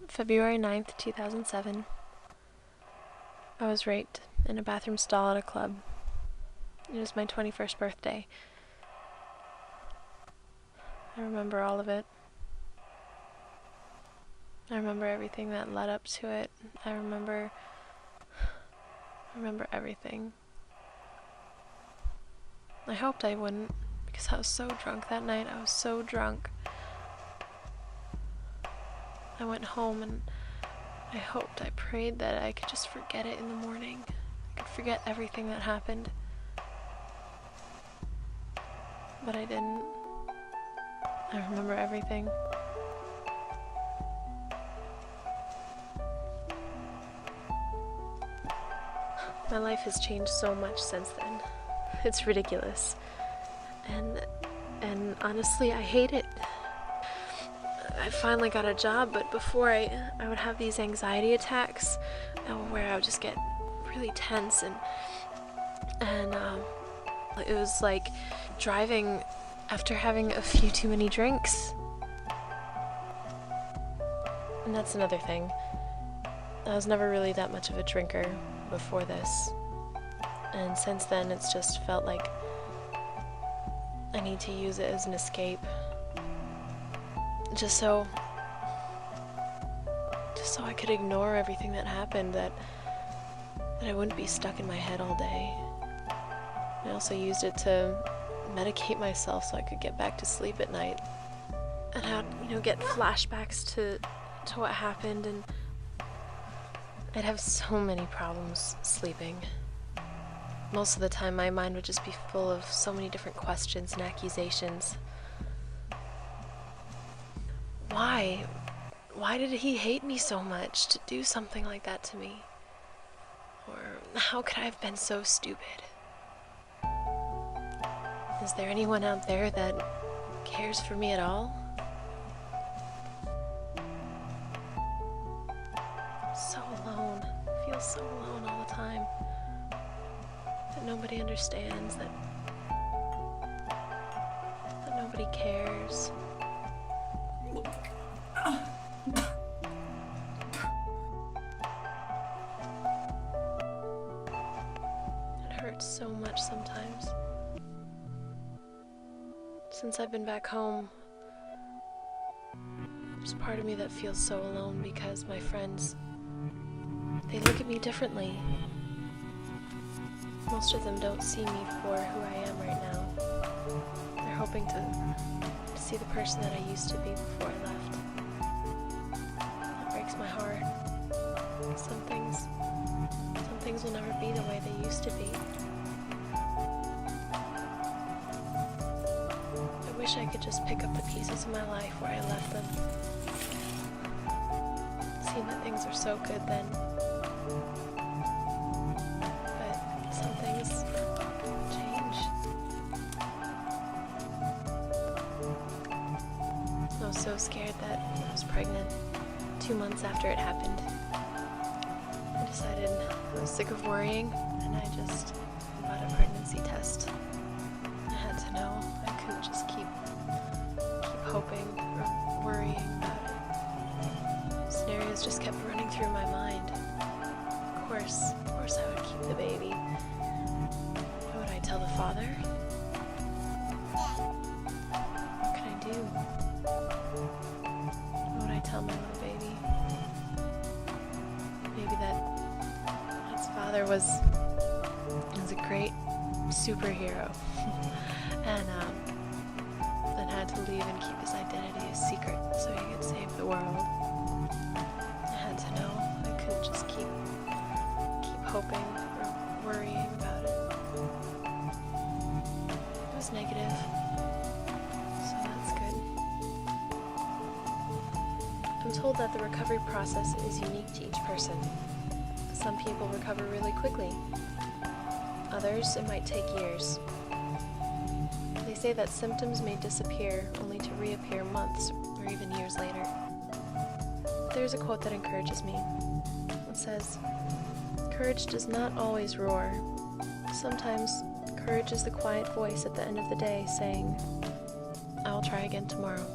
February 9th, 2007. I was raped in a bathroom stall at a club. It was my 21st birthday. I remember all of it. I remember everything that led up to it. I remember everything. I hoped I wouldn't, because I was so drunk that night. I was so drunk. I went home and I hoped, I prayed that I could just forget it in the morning. I could forget everything that happened. But I didn't. I remember everything. My life has changed so much since then. It's ridiculous. And honestly, I hate it. I finally got a job, but before I would have these anxiety attacks where I would just get really tense and it was like driving after having a few too many drinks. And that's another thing. I was never really that much of a drinker before this. And since then, it's just felt like I need to use it as an escape. Just so I could ignore everything that happened, that I wouldn't be stuck in my head all day. I also used it to medicate myself so I could get back to sleep at night. And I'd, get flashbacks to what happened, and I'd have so many problems sleeping. Most of the time my mind would just be full of so many different questions and accusations. Why? Why did he hate me so much to do something like that to me? Or how could I have been so stupid? Is there anyone out there that cares for me at all? So alone. I feel so alone all the time. That nobody understands, that nobody cares. It hurts so much sometimes. Since I've been back home, there's part of me that feels so alone because my friends, they look at me differently. Most of them don't see me for who I am right now. They're hoping to see the person that I used to be before I left. That breaks my heart. Some things will never be the way they used to be. I wish I could just pick up the pieces of my life where I left them. Seemed that things were so good then. But some things change. I was so scared that I was pregnant 2 months after it happened. I decided I was sick of worrying, and I just bought a pregnancy test. I had to know. I couldn't just keep hoping or worrying about it. Scenarios just kept running through my mind. Of course I would keep the baby. What would I tell the father? What could I do? What would I tell my little baby? Maybe that his father was a great superhero and had to leave and keep his identity a secret so he could save the world. I had to know. I couldn't just keep hoping or worrying about it. It was negative, so that's good. I'm told that the recovery process is unique to each person. Some people recover really quickly. Others, it might take years. They say that symptoms may disappear only to reappear months or even years later. There's a quote that encourages me. It says, "Courage does not always roar. Sometimes courage is the quiet voice at the end of the day saying, 'I will try again tomorrow.'"